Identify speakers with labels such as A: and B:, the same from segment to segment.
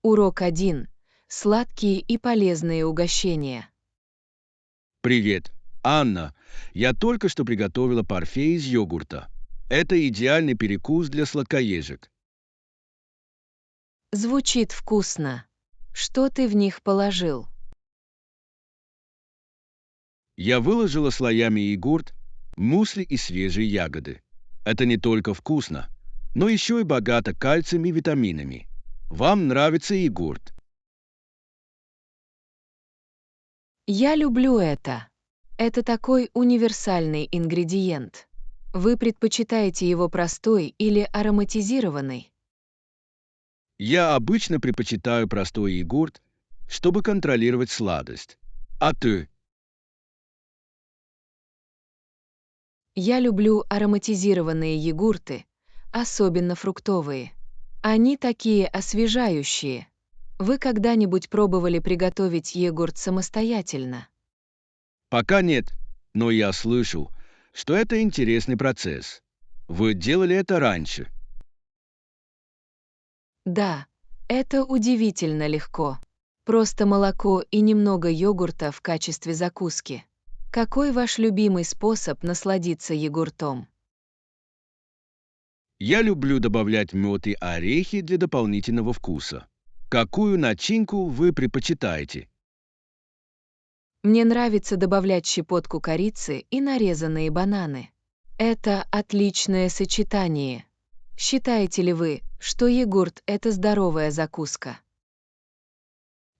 A: Урок 1. Сладкие и полезные угощения.
B: Привет. Анна, я только что приготовила парфе из йогурта. Это идеальный перекус для сладкоежек.
A: Звучит вкусно. Что ты в них положил?
B: Я выложила слоями йогурт, мусли и свежие ягоды. Это не только вкусно, но еще и богато кальцием и витаминами. Вам нравится йогурт?
A: Я люблю это. Это такой универсальный ингредиент. Вы предпочитаете его простой или ароматизированный?
B: Я обычно предпочитаю простой йогурт, чтобы контролировать сладость. А ты?
A: Я люблю ароматизированные йогурты, особенно фруктовые. Они такие освежающие. Вы когда-нибудь пробовали приготовить йогурт самостоятельно?
B: Пока нет, но я слышал, что это интересный процесс. Вы делали это раньше?
A: Да, это удивительно легко. Просто молоко и немного йогурта в качестве закуски. Какой ваш любимый способ насладиться йогуртом?
B: Я люблю добавлять мед и орехи для дополнительного вкуса. Какую начинку вы предпочитаете?
A: Мне нравится добавлять щепотку корицы и нарезанные бананы. Это отличное сочетание. Считаете ли вы, что йогурт — это здоровая закуска?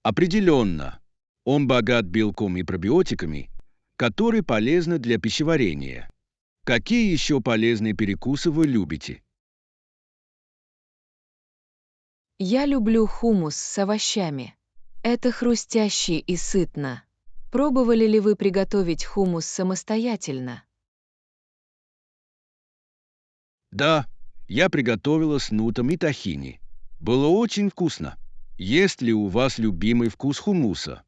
B: Определенно. Он богат белком и пробиотиками, которые полезны для пищеварения. Какие еще полезные перекусы вы любите?
A: Я люблю хумус с овощами. Это хрустяще и сытно. Пробовали ли вы приготовить хумус самостоятельно?
B: Да, я приготовила с нутом и тахини. Было очень вкусно. Есть ли у вас любимый вкус хумуса?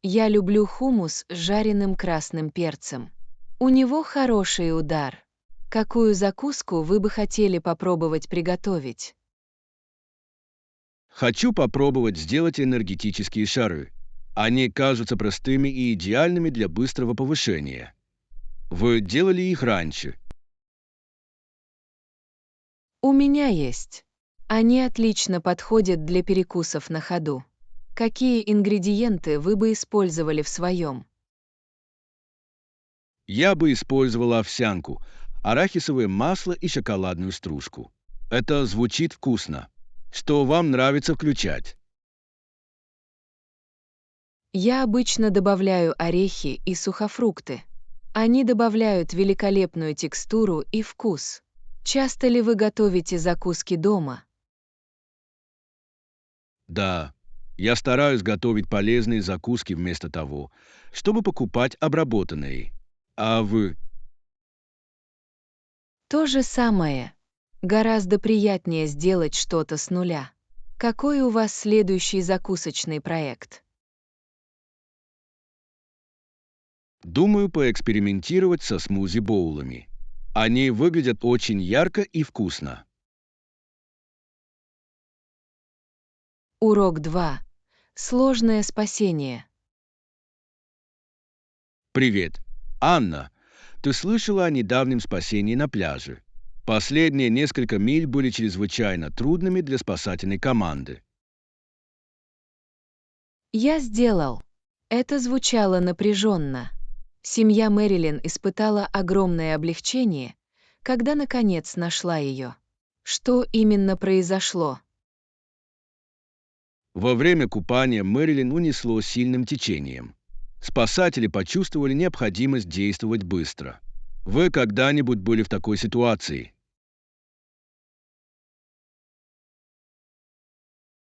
A: Я люблю хумус с жареным красным перцем. У него хороший удар. Какую закуску вы бы хотели попробовать приготовить?
B: Хочу попробовать сделать энергетические шары. Они кажутся простыми и идеальными для быстрого повышения. Вы делали их раньше?
A: У меня есть. Они отлично подходят для перекусов на ходу. Какие ингредиенты вы бы использовали в своем?
B: Я бы использовала овсянку, арахисовое масло и шоколадную стружку. Это звучит вкусно. Что вам нравится включать?
A: Я обычно добавляю орехи и сухофрукты. Они добавляют великолепную текстуру и вкус. Часто ли вы готовите закуски дома?
B: Да, я стараюсь готовить полезные закуски вместо того, чтобы покупать обработанные. А вы?
A: То же самое. Гораздо приятнее сделать что-то с нуля. Какой у вас следующий закусочный проект?
B: Думаю поэкспериментировать со смузи-боулами. Они выглядят очень ярко и вкусно.
A: Урок 2. Сложное спасение.
B: Привет. Анна, ты слышала о недавнем спасении на пляже? Последние несколько миль были чрезвычайно трудными для спасательной команды.
A: Я сделал. Это звучало напряженно. Семья Мэрилин испытала огромное облегчение, когда наконец нашла ее. Что именно произошло?
B: Во время купания Мэрилин унесло сильным течением. Спасатели почувствовали необходимость действовать быстро. Вы когда-нибудь были в такой ситуации?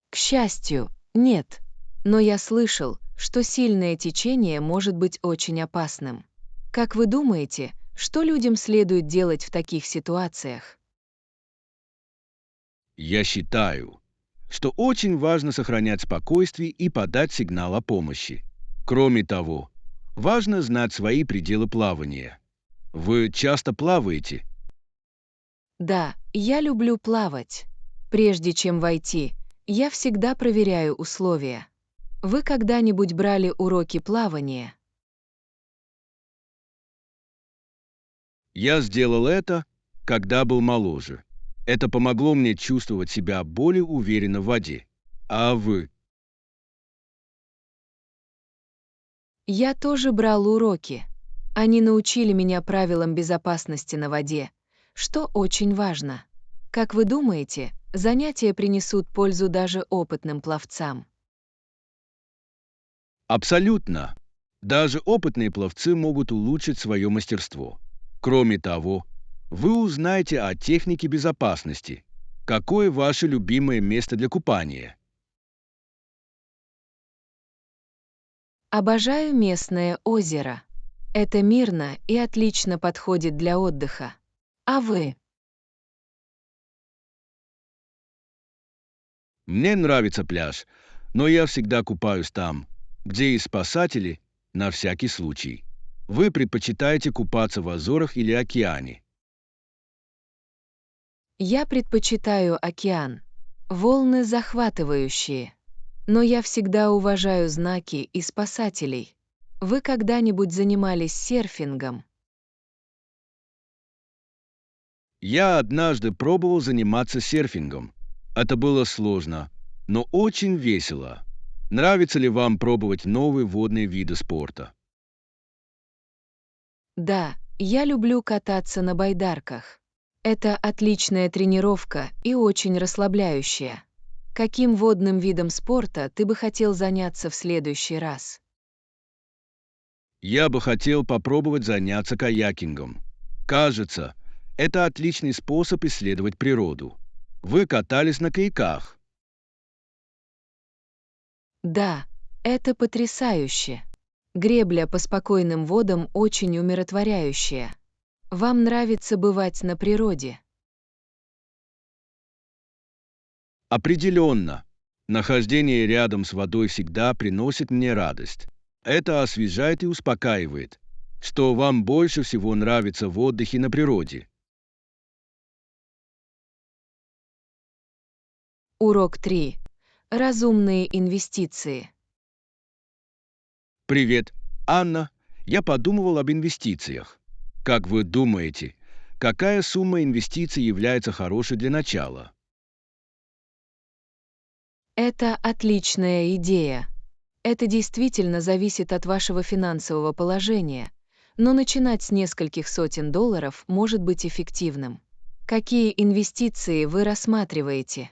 A: К счастью, нет. Но я слышал, что сильное течение может быть очень опасным. Как вы думаете, что людям следует делать в таких ситуациях?
B: Я считаю, что очень важно сохранять спокойствие и подать сигнал о помощи. Кроме того, важно знать свои пределы плавания. Вы часто плаваете?
A: Да, я люблю плавать. Прежде чем войти, я всегда проверяю условия. Вы когда-нибудь брали уроки плавания?
B: Я сделал это, когда был моложе. Это помогло мне чувствовать себя более уверенно в воде. А вы?
A: Я тоже брал уроки. Они научили меня правилам безопасности на воде, что очень важно. Как вы думаете, занятия принесут пользу даже опытным пловцам?
B: Абсолютно. Даже опытные пловцы могут улучшить свое мастерство. Кроме того, вы узнаете о технике безопасности. Какое ваше любимое место для купания?
A: Обожаю местное озеро. Это мирно и отлично подходит для отдыха. А вы?
B: Мне нравится пляж, но я всегда купаюсь там, где есть спасатели, на всякий случай. Вы предпочитаете купаться в озерах или океане?
A: Я предпочитаю океан. Волны захватывающие. Но я всегда уважаю знаки и спасателей. Вы когда-нибудь занимались серфингом?
B: Я однажды пробовал заниматься серфингом. Это было сложно, но очень весело. Нравится ли вам пробовать новые водные виды спорта?
A: Да, я люблю кататься на байдарках. Это отличная тренировка и очень расслабляющая. Каким водным видом спорта ты бы хотел заняться в следующий раз?
B: Я бы хотел попробовать заняться каякингом. Кажется, это отличный способ исследовать природу. Вы катались на каяках.
A: Да, это потрясающе. Гребля по спокойным водам очень умиротворяющая. Вам нравится бывать на природе?
B: Определенно. Нахождение рядом с водой всегда приносит мне радость. Это освежает и успокаивает. Что вам больше всего нравится в отдыхе на природе?
A: Урок 3. Разумные инвестиции.
B: Привет, Анна. Я подумывал об инвестициях. Как вы думаете, какая сумма инвестиций является хорошей для начала?
A: Это отличная идея. Это действительно зависит от вашего финансового положения, но начинать с нескольких сотен долларов может быть эффективным. Какие инвестиции вы рассматриваете?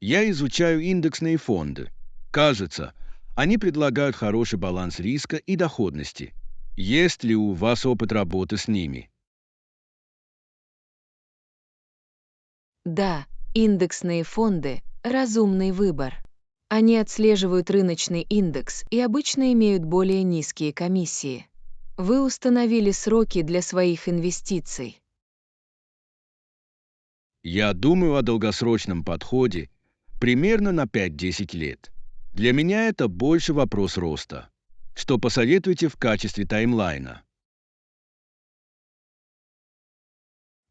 B: Я изучаю индексные фонды. Кажется, они предлагают хороший баланс риска и доходности. Есть ли у вас опыт работы с ними?
A: Да, индексные фонды– разумный выбор. Они отслеживают рыночный индекс и обычно имеют более низкие комиссии. Вы установили сроки для своих инвестиций.
B: Я думаю о долгосрочном подходе примерно на 5-10 лет. Для меня это больше вопрос роста. Что посоветуете в качестве таймлайна?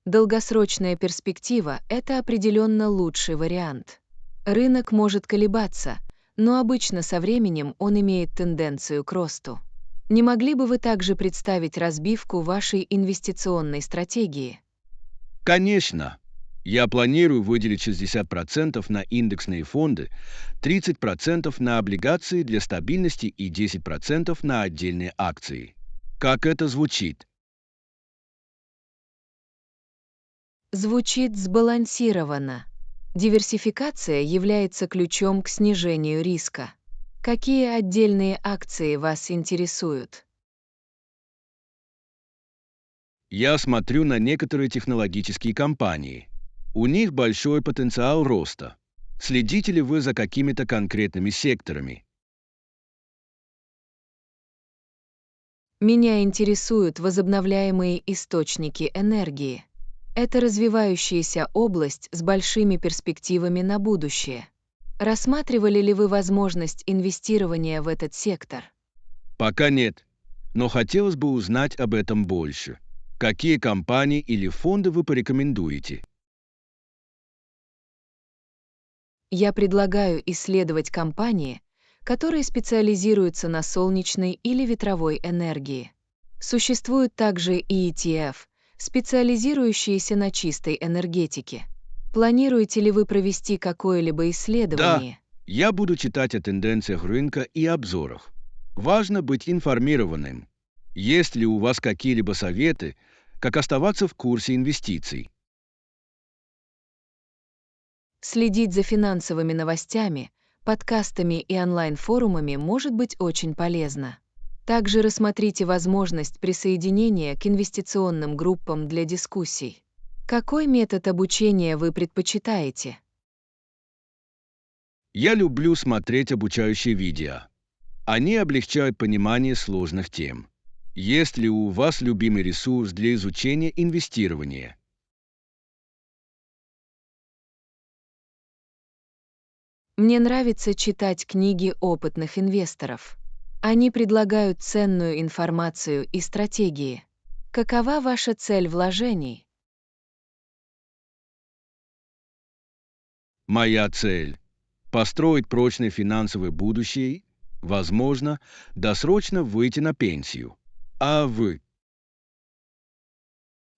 A: Долгосрочная перспектива– это определенно лучший вариант. Рынок может колебаться, но обычно со временем он имеет тенденцию к росту. Не могли бы вы также представить разбивку вашей инвестиционной стратегии?
B: Конечно. Я планирую выделить 60% на индексные фонды, 30% на облигации для стабильности и 10% на отдельные акции. Как это звучит?
A: Звучит сбалансированно. Диверсификация является ключом к снижению риска. Какие отдельные акции вас интересуют?
B: Я смотрю на некоторые технологические компании. У них большой потенциал роста. Следите ли вы за какими-то конкретными секторами?
A: Меня интересуют возобновляемые источники энергии. Это развивающаяся область с большими перспективами на будущее. Рассматривали ли вы возможность инвестирования в этот сектор?
B: Пока нет, но хотелось бы узнать об этом больше. Какие компании или фонды вы порекомендуете?
A: Я предлагаю исследовать компании, которые специализируются на солнечной или ветровой энергии. Существуют также и ETF, специализирующиеся на чистой энергетике. Планируете ли вы провести какое-либо
B: Да,
A: исследование?
B: я буду читать о тенденциях рынка и обзорах. Важно быть информированным. Есть ли у вас какие-либо советы, как оставаться в курсе инвестиций?
A: Следить за финансовыми новостями, подкастами и онлайн-форумами может быть очень полезно. Также рассмотрите возможность присоединения к инвестиционным группам для дискуссий. Какой метод обучения вы предпочитаете?
B: Я люблю смотреть обучающие видео. Они облегчают понимание сложных тем. Есть ли у вас любимый ресурс для изучения инвестирования?
A: Мне нравится читать книги опытных инвесторов. Они предлагают ценную информацию и стратегии. Какова ваша цель вложений?
B: Моя цель – построить прочное финансовое будущее, возможно, досрочно выйти на пенсию. А вы?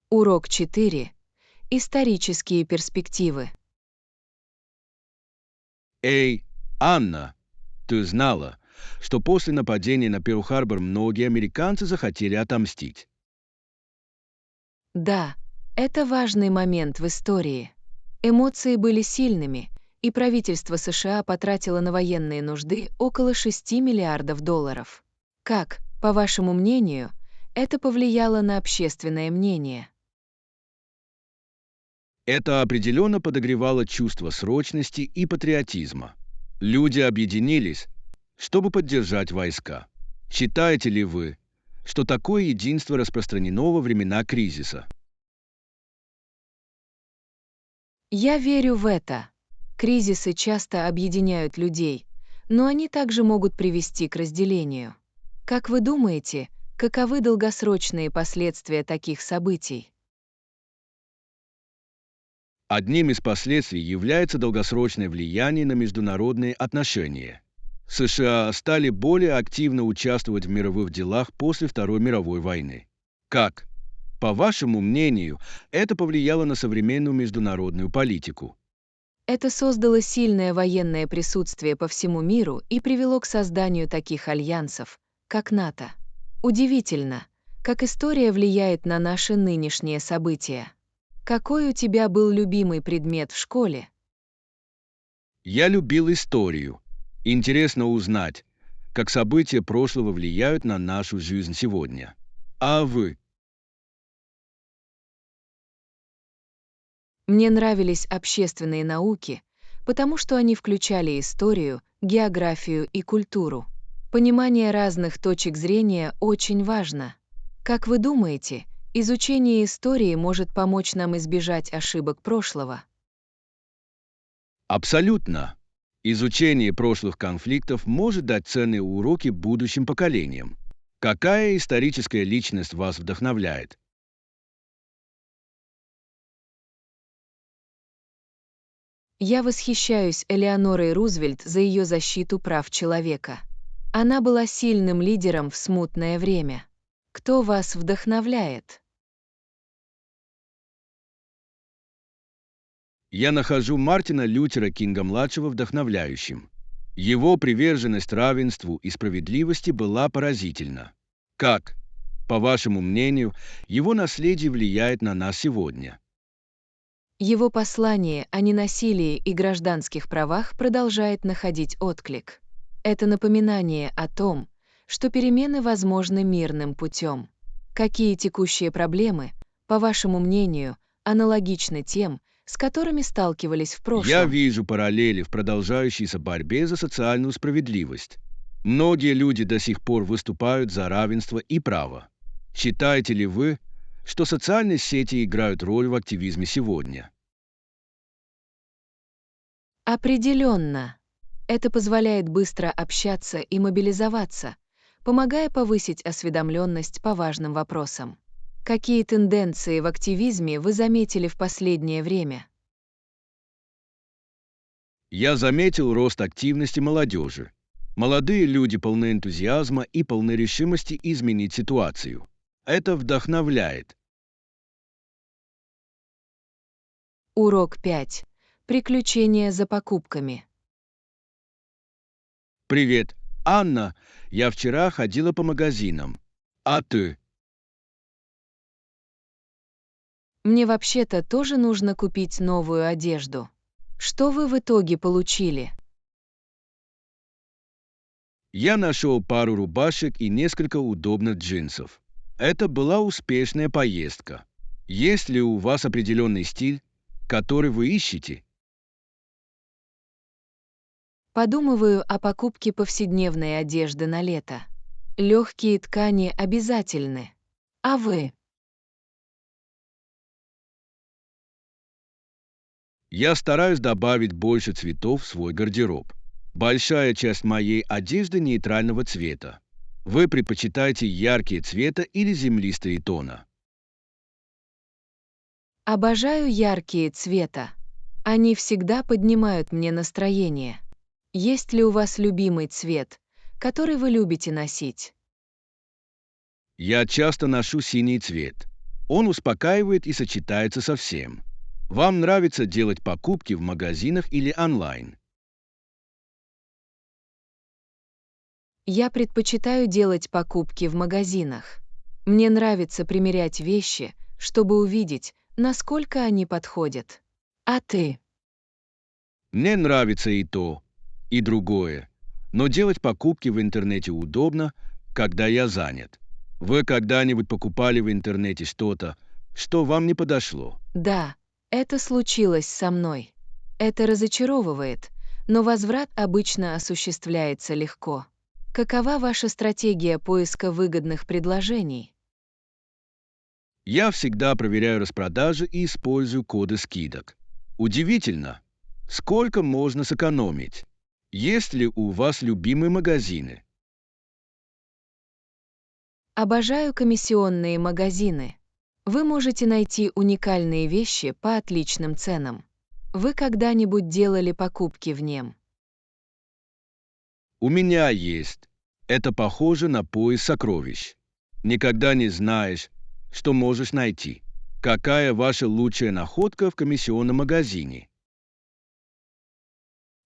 A: Урок 4. Исторические перспективы.
B: Эй, Анна, ты знала, что после нападения на Перл-Харбор многие американцы захотели отомстить?
A: Да, это важный момент в истории. Эмоции были сильными, и правительство США потратило на военные нужды около $6 миллиардов. Как, по вашему мнению, это повлияло на общественное мнение?
B: Это определенно подогревало чувство срочности и патриотизма. Люди объединились, чтобы поддержать войска. Считаете ли вы, что такое единство распространено во времена кризиса?
A: Я верю в это. Кризисы часто объединяют людей, но они также могут привести к разделению. Как вы думаете, каковы долгосрочные последствия таких событий?
B: Одним из последствий является долгосрочное влияние на международные отношения. США стали более активно участвовать в мировых делах после Второй мировой войны. Как, по вашему мнению, это повлияло на современную международную политику?
A: Это создало сильное военное присутствие по всему миру и привело к созданию таких альянсов, как НАТО. Удивительно, как история влияет на наши нынешние события. Какой у тебя был любимый предмет в школе?
B: Я любил историю. Интересно узнать, как события прошлого влияют на нашу жизнь сегодня. А вы?
A: Мне нравились общественные науки, потому что они включали историю, географию и культуру. Понимание разных точек зрения очень важно. Как вы думаете, изучение истории может помочь нам избежать ошибок прошлого?
B: Абсолютно. Изучение прошлых конфликтов может дать ценные уроки будущим поколениям. Какая историческая личность вас вдохновляет?
A: Я восхищаюсь Элеонорой Рузвельт за ее защиту прав человека. Она была сильным лидером в смутное время. Кто вас вдохновляет?
B: Я нахожу Мартина Лютера Кинга-младшего вдохновляющим. Его приверженность равенству и справедливости была поразительна. Как, по вашему мнению, его наследие влияет на нас сегодня?
A: Его послание о ненасилии и гражданских правах продолжает находить отклик. Это напоминание о том, что перемены возможны мирным путем. Какие текущие проблемы, по вашему мнению, аналогичны тем, с которыми сталкивались в
B: Я
A: прошлом?
B: вижу параллели в продолжающейся борьбе за социальную справедливость. Многие люди до сих пор выступают за равенство и право. Считаете ли вы, что социальные сети играют роль в активизме сегодня?
A: Определенно. Это позволяет быстро общаться и мобилизоваться, помогая повысить осведомленность по важным вопросам. Какие тенденции в активизме вы заметили в последнее время?
B: Я заметил рост активности молодежи. Молодые люди полны энтузиазма и полны решимости изменить ситуацию. Это вдохновляет.
A: Урок 5. Приключения за покупками.
B: Привет, Анна. Я вчера ходила по магазинам. А ты?
A: Мне вообще-то тоже нужно купить новую одежду. Что вы в итоге получили?
B: Я нашел пару рубашек и несколько удобных джинсов. Это была успешная поездка. Есть ли у вас определенный стиль, который вы ищете?
A: Подумываю о покупке повседневной одежды на лето. Легкие ткани обязательны. А вы?
B: Я стараюсь добавить больше цветов в свой гардероб. Большая часть моей одежды нейтрального цвета. Вы предпочитаете яркие цвета или землистые тона?
A: Обожаю яркие цвета. Они всегда поднимают мне настроение. Есть ли у вас любимый цвет, который вы любите носить?
B: Я часто ношу синий цвет. Он успокаивает и сочетается со всем. Вам нравится делать покупки в магазинах или онлайн?
A: Я предпочитаю делать покупки в магазинах. Мне нравится примерять вещи, чтобы увидеть, насколько они подходят. А ты?
B: Мне нравится и то, и другое. Но делать покупки в интернете удобно, когда я занят. Вы когда-нибудь покупали в интернете что-то, что вам не подошло?
A: Да, это случилось со мной. Это разочаровывает, но возврат обычно осуществляется легко. Какова ваша стратегия поиска выгодных предложений?
B: Я всегда проверяю распродажи и использую коды скидок. Удивительно, сколько можно сэкономить. Есть ли у вас любимые магазины?
A: Обожаю комиссионные магазины. Вы можете найти уникальные вещи по отличным ценам. Вы когда-нибудь делали покупки в нем?
B: У меня есть. Это похоже на поиск сокровищ. Никогда не знаешь, что можешь найти. Какая ваша лучшая находка в комиссионном магазине?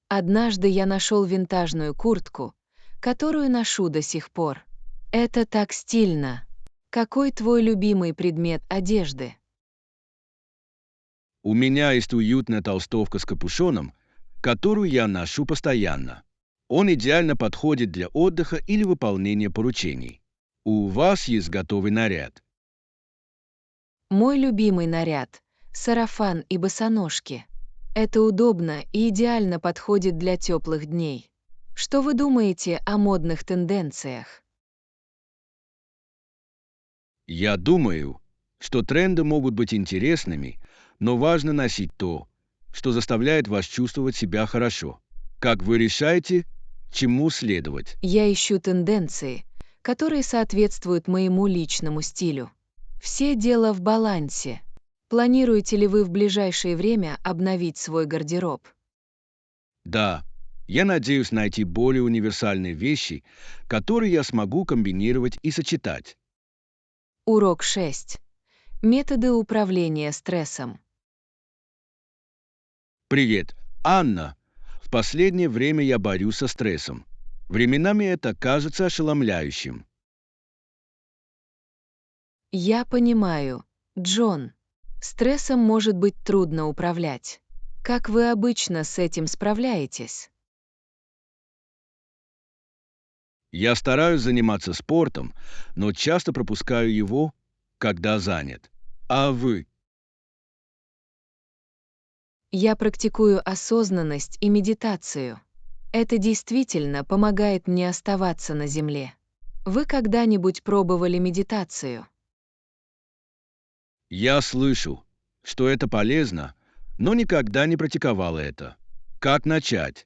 A: Однажды я нашел винтажную куртку, которую ношу до сих пор. Это так стильно. Какой твой любимый предмет одежды?
B: У меня есть уютная толстовка с капюшоном, которую я ношу постоянно. Он идеально подходит для отдыха или выполнения поручений. У вас есть готовый наряд.
A: Мой любимый наряд — сарафан и босоножки. Это удобно и идеально подходит для теплых дней. Что вы думаете о модных тенденциях?
B: Я думаю, что тренды могут быть интересными, но важно носить то, что заставляет вас чувствовать себя хорошо. Как вы решаете, чему следовать?
A: Я ищу тенденции, которые соответствуют моему личному стилю. Все дело в балансе. Планируете ли вы в ближайшее время обновить свой гардероб?
B: Да, я надеюсь найти более универсальные вещи, которые я смогу комбинировать и сочетать.
A: Урок 6. Методы управления стрессом.
B: Привет, Анна. В последнее время я борюсь со стрессом. Временами это кажется ошеломляющим.
A: Я понимаю, Джон. Стрессом может быть трудно управлять. Как вы обычно с этим справляетесь?
B: Я стараюсь заниматься спортом, но часто пропускаю его, когда занят. А вы?
A: Я практикую осознанность и медитацию. Это действительно помогает мне оставаться на земле. Вы когда-нибудь пробовали медитацию?
B: Я слышу, что это полезно, но никогда не практиковала это. Как начать?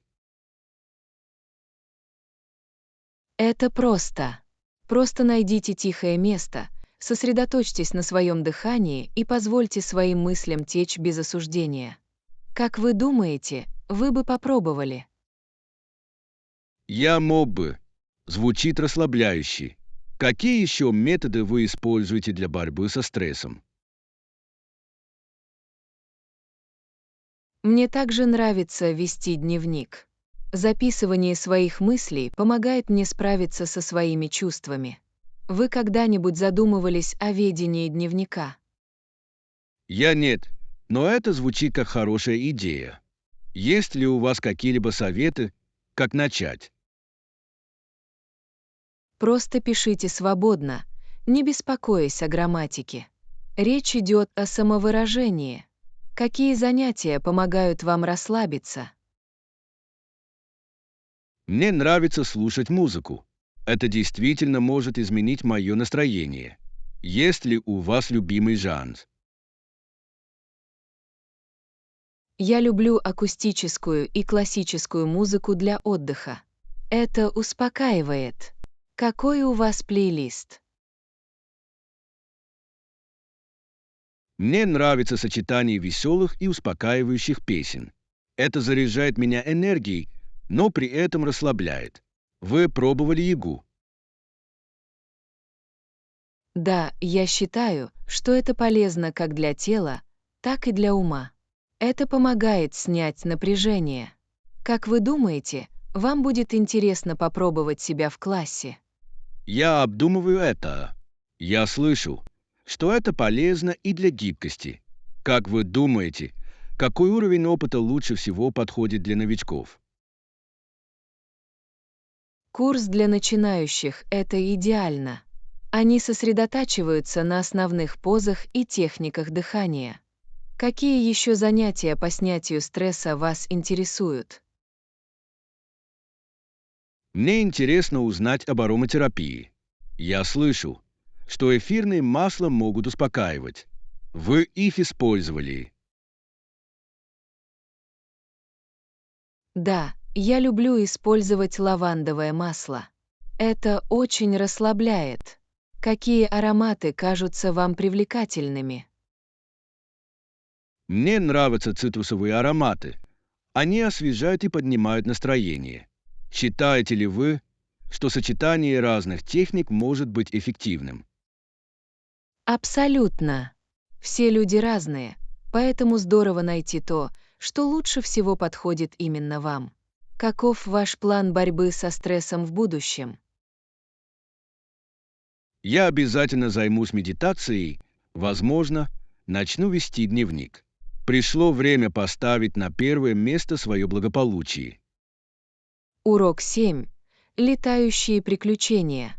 A: Это просто. Просто найдите тихое место, Сосредоточьтесь на своем дыхании и позвольте своим мыслям течь без осуждения. Как вы думаете, вы бы попробовали?
B: Я мог бы. Звучит расслабляюще. Какие еще методы вы используете для борьбы со стрессом?
A: Мне также нравится вести дневник. Записывание своих мыслей помогает мне справиться со своими чувствами. Вы когда-нибудь задумывались о ведении дневника?
B: Я нет, но это звучит как хорошая идея. Есть ли у вас какие-либо советы, как начать?
A: Просто пишите свободно, не беспокоясь о грамматике. Речь идет о самовыражении. Какие занятия помогают вам расслабиться?
B: Мне нравится слушать музыку. Это действительно может изменить мое настроение. Есть ли у вас любимый жанр?
A: Я люблю акустическую и классическую музыку для отдыха. Это успокаивает. Какой у вас плейлист?
B: Мне нравится сочетание веселых и успокаивающих песен. Это заряжает меня энергией, но при этом расслабляет. Вы пробовали ягу?
A: Да, я считаю, что это полезно как для тела, так и для ума. Это помогает снять напряжение. Как вы думаете, вам будет интересно попробовать себя в классе?
B: Я обдумываю это. Я слышу, что это полезно и для гибкости. Как вы думаете, какой уровень опыта лучше всего подходит для новичков?
A: Курс для начинающих — это идеально. Они сосредотачиваются на основных позах и техниках дыхания. Какие еще занятия по снятию стресса вас интересуют?
B: Мне интересно узнать об ароматерапии. Я слышу, что эфирные масла могут успокаивать. Вы их использовали.
A: Да, я люблю использовать лавандовое масло. Это очень расслабляет. Какие ароматы кажутся вам привлекательными?
B: Мне нравятся цитрусовые ароматы. Они освежают и поднимают настроение. Считаете ли вы, что сочетание разных техник может быть эффективным?
A: Абсолютно. Все люди разные, поэтому здорово найти то, что лучше всего подходит именно вам. Каков ваш план борьбы со стрессом в будущем?
B: Я обязательно займусь медитацией, возможно, начну вести дневник. Пришло время поставить на первое место свое благополучие.
A: Урок 7. Летающие приключения.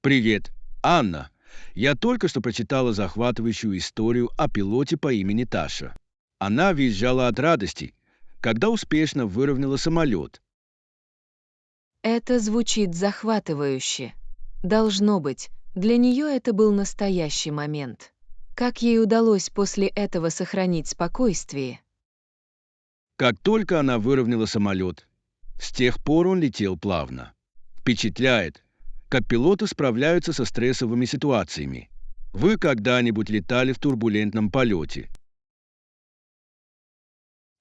B: Привет, Анна. Я только что прочитала захватывающую историю о пилоте по имени Таша. Она визжала от радости, когда успешно выровняла самолет.
A: Это звучит захватывающе. Должно быть, для нее это был настоящий момент. Как ей удалось после этого сохранить спокойствие?
B: Как только она выровняла самолет, с тех пор он летел плавно. Впечатляет, как пилоты справляются со стрессовыми ситуациями. Вы когда-нибудь летали в турбулентном полете?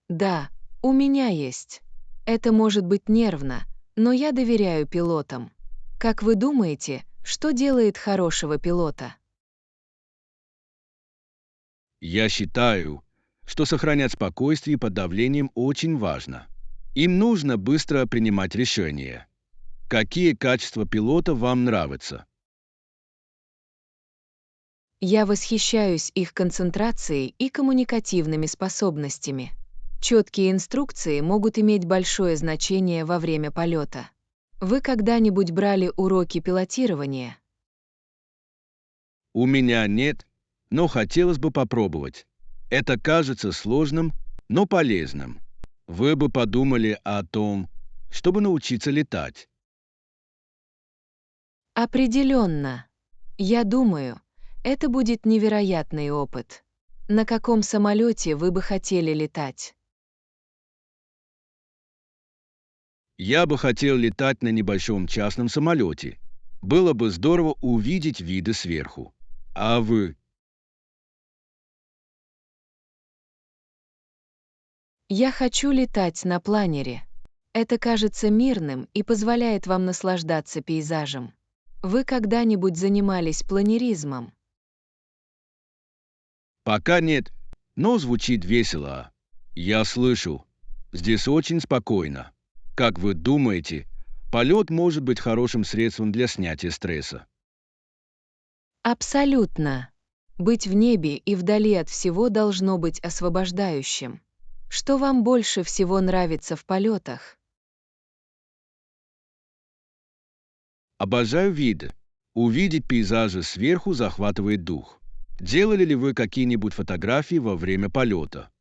A: Да, у меня есть. Это может быть нервно, но я доверяю пилотам. Как вы думаете, что делает хорошего пилота?
B: Я считаю, что сохранять спокойствие под давлением очень важно. Им нужно быстро принимать решения. Какие качества пилота вам нравятся?
A: Я восхищаюсь их концентрацией и коммуникативными способностями. Четкие инструкции могут иметь большое значение во время полета. Вы когда-нибудь брали уроки пилотирования?
B: У меня нет, но хотелось бы попробовать. Это кажется сложным, но полезным. Вы бы подумали о том, чтобы научиться летать.
A: Определенно. Я думаю, это будет невероятный опыт. На каком самолете вы бы хотели летать?
B: Я бы хотел летать на небольшом частном самолете. Было бы здорово увидеть виды сверху. А вы?
A: Я хочу летать на планере. Это кажется мирным и позволяет вам наслаждаться пейзажем. Вы когда-нибудь занимались планеризмом?
B: Пока нет, но звучит весело. Я слышу. Здесь очень спокойно. Как вы думаете, полет может быть хорошим средством для снятия стресса?
A: Абсолютно. Быть в небе и вдали от всего должно быть освобождающим. Что вам больше всего нравится в полетах?
B: Обожаю виды. Увидеть пейзажи сверху захватывает дух. Делали ли вы какие-нибудь фотографии во время полета?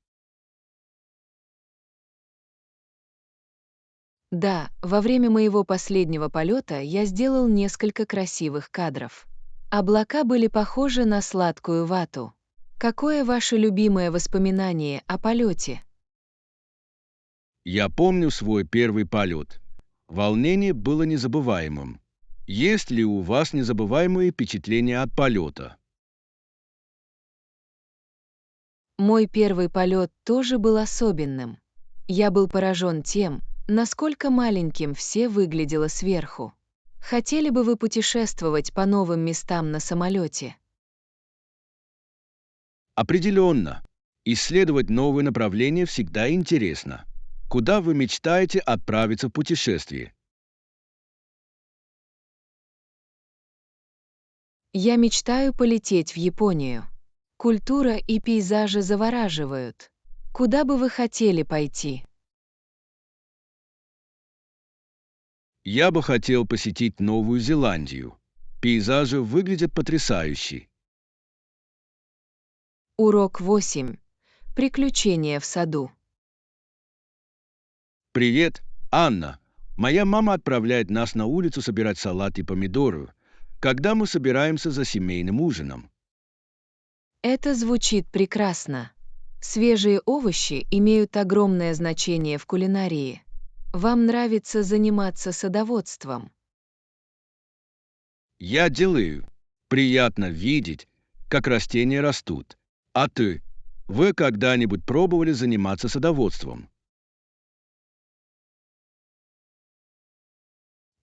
A: Да, во время моего последнего полета я сделал несколько красивых кадров. Облака были похожи на сладкую вату. Какое ваше любимое воспоминание о полете?
B: Я помню свой первый полет. Волнение было незабываемым. Есть ли у вас незабываемые впечатления от полета?
A: Мой первый полет тоже был особенным. Я был поражен тем, насколько маленьким все выглядело сверху. Хотели бы вы путешествовать по новым местам на самолете?
B: Определенно. Исследовать новые направления всегда интересно. Куда вы мечтаете отправиться в путешествие?
A: Я мечтаю полететь в Японию. Культура и пейзажи завораживают. Куда бы вы хотели пойти?
B: Я бы хотел посетить Новую Зеландию. Пейзажи выглядят потрясающе.
A: Урок 8. Приключения в саду.
B: Привет, Анна. Моя мама отправляет нас на улицу собирать салат и помидоры, когда мы собираемся за семейным ужином.
A: Это звучит прекрасно. Свежие овощи имеют огромное значение в кулинарии. Вам нравится заниматься садоводством?
B: Я делаю. Приятно видеть, как растения растут. А ты? Вы когда-нибудь пробовали заниматься садоводством?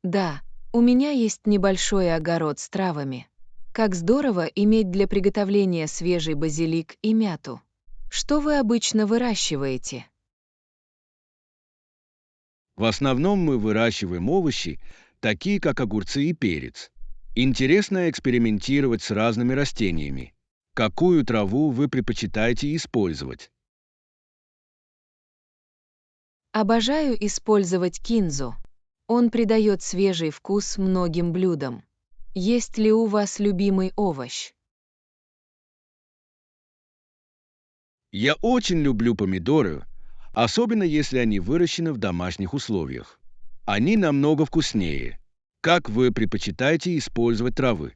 A: Да, у меня есть небольшой огород с травами. Как здорово иметь для приготовления свежий базилик и мяту. Что вы обычно выращиваете?
B: В основном мы выращиваем овощи, такие как огурцы и перец. Интересно экспериментировать с разными растениями. Какую траву вы предпочитаете использовать?
A: Обожаю использовать кинзу. Он придает свежий вкус многим блюдам. Есть ли у вас любимый овощ?
B: Я очень люблю помидоры, особенно если они выращены в домашних условиях. Они намного вкуснее. Как вы предпочитаете использовать травы?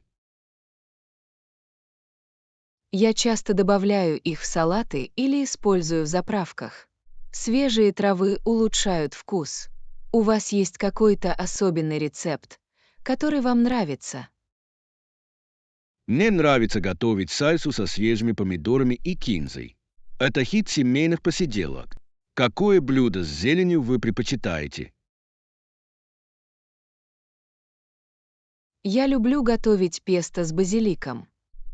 A: Я часто добавляю их в салаты или использую в заправках. Свежие травы улучшают вкус. У вас есть какой-то особенный рецепт, который вам нравится?
B: Мне нравится готовить сальсу со свежими помидорами и кинзой. Это хит семейных посиделок. Какое блюдо с зеленью вы предпочитаете?
A: Я люблю готовить песто с базиликом.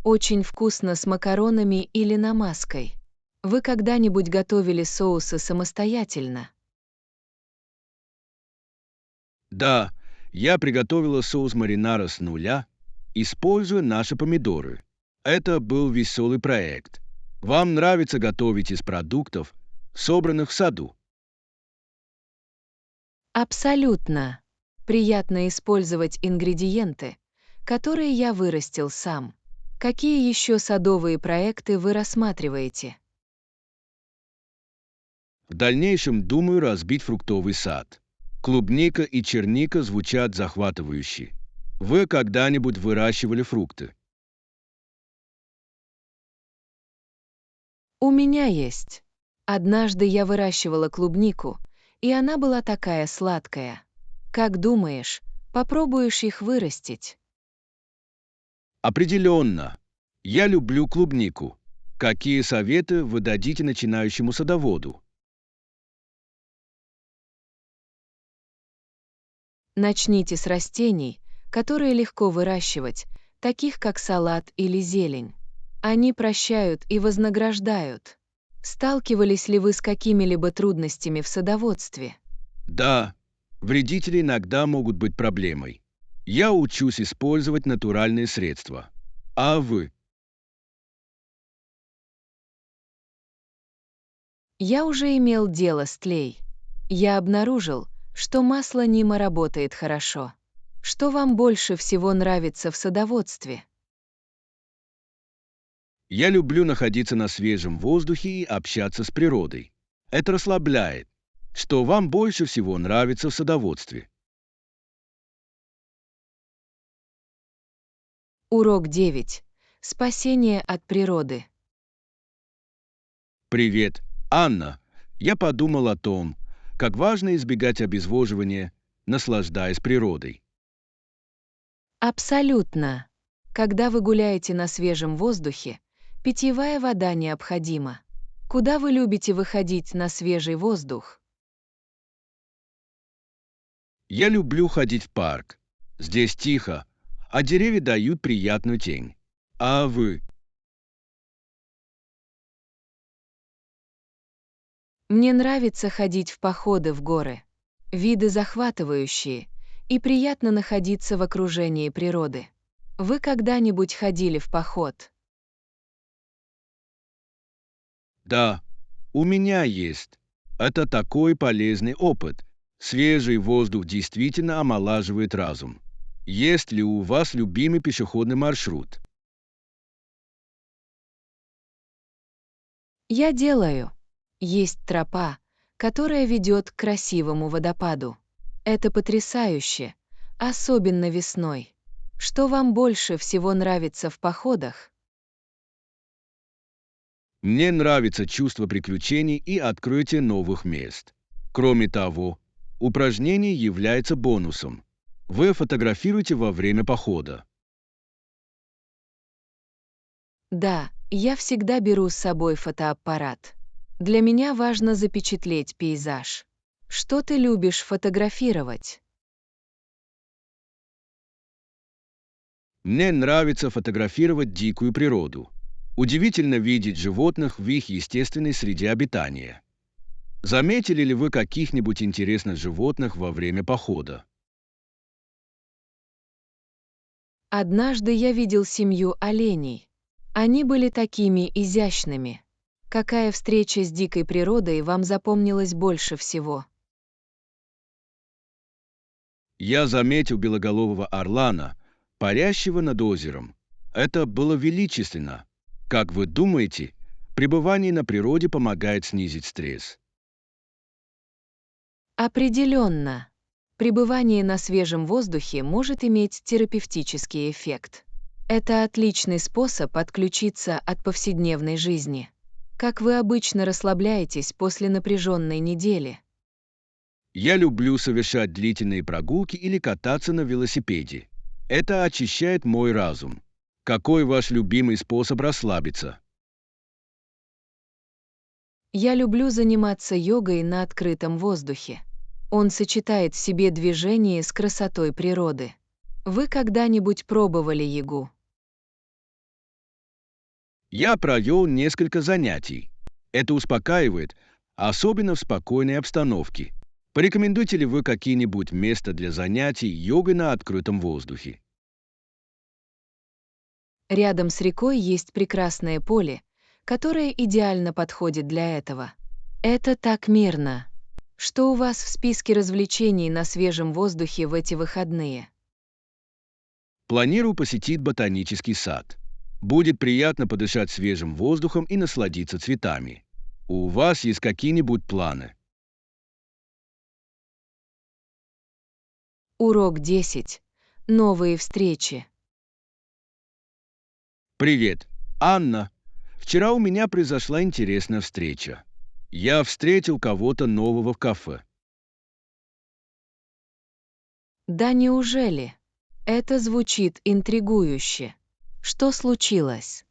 A: Очень вкусно с макаронами или намазкой. Вы когда-нибудь готовили соусы самостоятельно?
B: Да, я приготовила соус маринара с нуля, используя наши помидоры. Это был веселый проект. Вам нравится готовить из продуктов, собранных в саду?
A: Абсолютно. Приятно использовать ингредиенты, которые я вырастил сам. Какие еще садовые проекты вы рассматриваете?
B: В дальнейшем думаю разбить фруктовый сад. Клубника и черника звучат захватывающе. Вы когда-нибудь выращивали фрукты?
A: У меня есть. Однажды я выращивала клубнику, и она была такая сладкая. Как думаешь, Попробуешь их вырастить?
B: Определенно. Я люблю клубнику. Какие советы вы дадите начинающему садоводу?
A: Начните с растений, которые легко выращивать, таких как салат или зелень. Они прощают и вознаграждают. Сталкивались ли вы с какими-либо трудностями в садоводстве?
B: Да, вредители иногда могут быть проблемой. Я учусь использовать натуральные средства. А вы?
A: Я уже имел дело с тлей. Я обнаружил, что масло Нима работает хорошо. Что вам больше всего нравится в садоводстве?
B: Я люблю находиться на свежем воздухе и общаться с природой. Это расслабляет. Что вам больше всего нравится в садоводстве?
A: Урок 9. Спасение от природы.
B: Привет, Анна. Я подумал о том, как важно избегать обезвоживания, наслаждаясь природой.
A: Абсолютно. Когда вы гуляете на свежем воздухе, питьевая вода необходима. Куда вы любите выходить на свежий воздух?
B: Я люблю ходить в парк. Здесь тихо, а деревья дают приятную тень. А вы?
A: Мне нравится ходить в походы в горы. Виды захватывающие, и приятно находиться в окружении природы. Вы когда-нибудь ходили в поход?
B: Да, у меня есть. Это такой полезный опыт. Свежий воздух действительно омолаживает разум. Есть ли у вас любимый пешеходный маршрут?
A: Я делаю. Есть тропа, которая ведет к красивому водопаду. Это потрясающе, особенно весной. Что вам больше всего нравится в походах?
B: Мне нравится чувство приключений и открытие новых мест. Кроме того, упражнение является бонусом. Вы фотографируете во время похода.
A: Да, я всегда беру с собой фотоаппарат. Для меня важно запечатлеть пейзаж. Что ты любишь фотографировать?
B: Мне нравится фотографировать дикую природу. Удивительно видеть животных в их естественной среде обитания. Заметили ли вы каких-нибудь интересных животных во время похода?
A: Однажды я видел семью оленей. Они были такими изящными. Какая встреча с дикой природой вам запомнилась больше всего?
B: Я заметил белоголового орлана, парящего над озером. Это было величественно. Как вы думаете, пребывание на природе помогает снизить стресс?
A: Определенно. Пребывание на свежем воздухе может иметь терапевтический эффект. Это отличный способ отключиться от повседневной жизни. Как вы обычно расслабляетесь после напряженной недели?
B: Я люблю совершать длительные прогулки или кататься на велосипеде. Это очищает мой разум. Какой ваш любимый способ расслабиться?
A: Я люблю заниматься йогой на открытом воздухе. Он сочетает в себе движение с красотой природы. Вы когда-нибудь пробовали йогу?
B: Я провел несколько занятий. Это успокаивает, особенно в спокойной обстановке. Порекомендуете ли вы какие-нибудь места для занятий йогой на открытом воздухе?
A: Рядом с рекой есть прекрасное поле, которое идеально подходит для этого. Это так мирно. Что у вас в списке развлечений на свежем воздухе в эти выходные?
B: Планирую посетить ботанический сад. Будет приятно подышать свежим воздухом и насладиться цветами. У вас есть какие-нибудь планы?
A: Урок 10. Новые встречи.
B: Привет, Анна. Вчера у меня произошла интересная встреча. Я встретил кого-то нового в кафе.
A: Да неужели? Это звучит интригующе. Что случилось?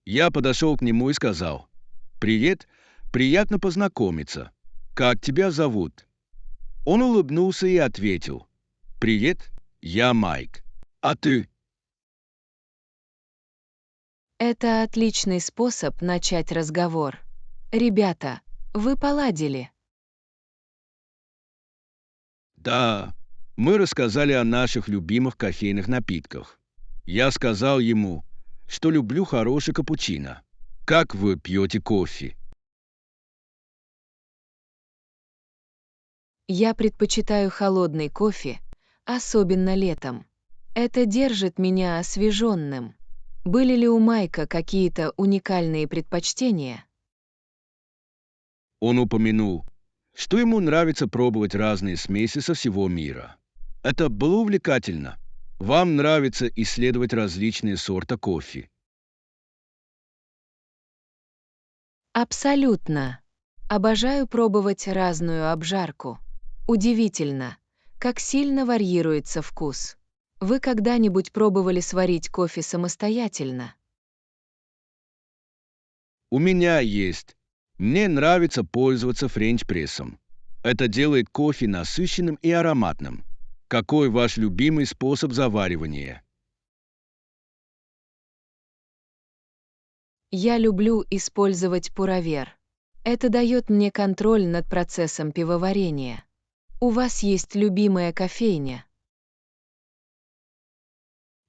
B: Я подошел к нему и сказал: «Привет, приятно познакомиться. Как тебя зовут?» Он улыбнулся и ответил: «Привет, я Майк. А ты?»
A: Это отличный способ начать разговор. Ребята, вы поладили?
B: Да, мы рассказали о наших любимых кофейных напитках. Я сказал ему, что люблю хороший капучино. Как вы пьете кофе?
A: Я предпочитаю холодный кофе, особенно летом. Это держит меня освеженным. Были ли у Майка какие-то уникальные предпочтения?
B: Он упомянул, что ему нравится пробовать разные смеси со всего мира. Это было увлекательно. Вам нравится исследовать различные сорта кофе.
A: Абсолютно. Обожаю пробовать разную обжарку. Удивительно, как сильно варьируется вкус. Вы когда-нибудь пробовали сварить кофе самостоятельно?
B: У меня есть. Мне нравится пользоваться френч-прессом. Это делает кофе насыщенным и ароматным. Какой ваш любимый способ заваривания?
A: Я люблю использовать пуровер. Это дает мне контроль над процессом пивоварения. У вас есть любимая кофейня?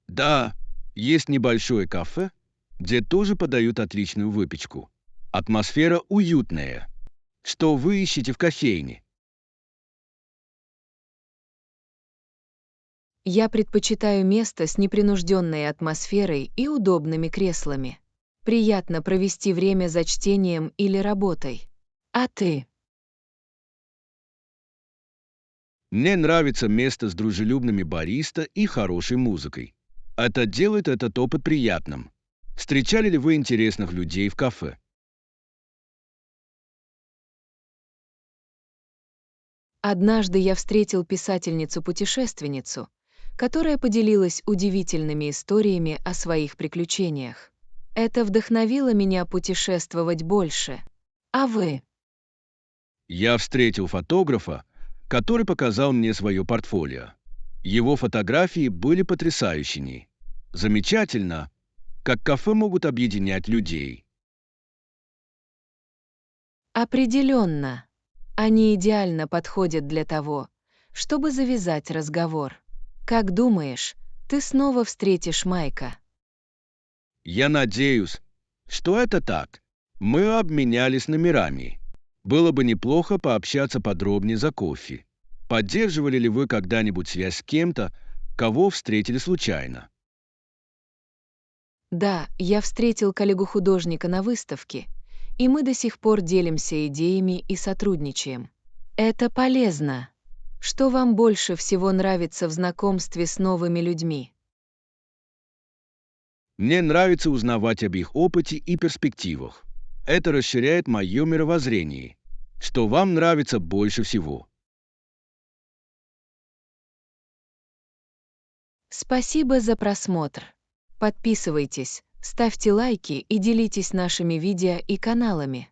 B: Да, есть небольшое кафе, где тоже подают отличную выпечку. Атмосфера уютная. Что вы ищете в кофейне?
A: Я предпочитаю место с непринужденной атмосферой и удобными креслами. Приятно провести время за чтением или работой. А ты?
B: Мне нравится место с дружелюбными бариста и хорошей музыкой. Это делает этот опыт приятным. Встречали ли вы интересных людей в кафе?
A: Однажды я встретил писательницу-путешественницу, которая поделилась удивительными историями о своих приключениях. Это вдохновило меня путешествовать больше. А вы?
B: Я встретил фотографа, который показал мне свое портфолио. Его фотографии были потрясающими. Замечательно, как кафе могут объединять людей.
A: Определенно. Они идеально подходят для того, чтобы завязать разговор. Как думаешь, ты снова встретишь Майка?
B: Я надеюсь, что это так. Мы обменялись номерами. Было бы неплохо пообщаться подробнее за кофе. Поддерживали ли вы когда-нибудь связь с кем-то, кого встретили случайно?
A: Да, я встретил коллегу-художника на выставке, и мы до сих пор делимся идеями и сотрудничаем. Это полезно. Что вам больше всего нравится в знакомстве с новыми людьми?
B: Мне нравится узнавать об их опыте и перспективах. Это расширяет мое мировоззрение. Что вам нравится больше всего?
A: Спасибо за просмотр. Подписывайтесь, ставьте лайки и делитесь нашими видео и каналами.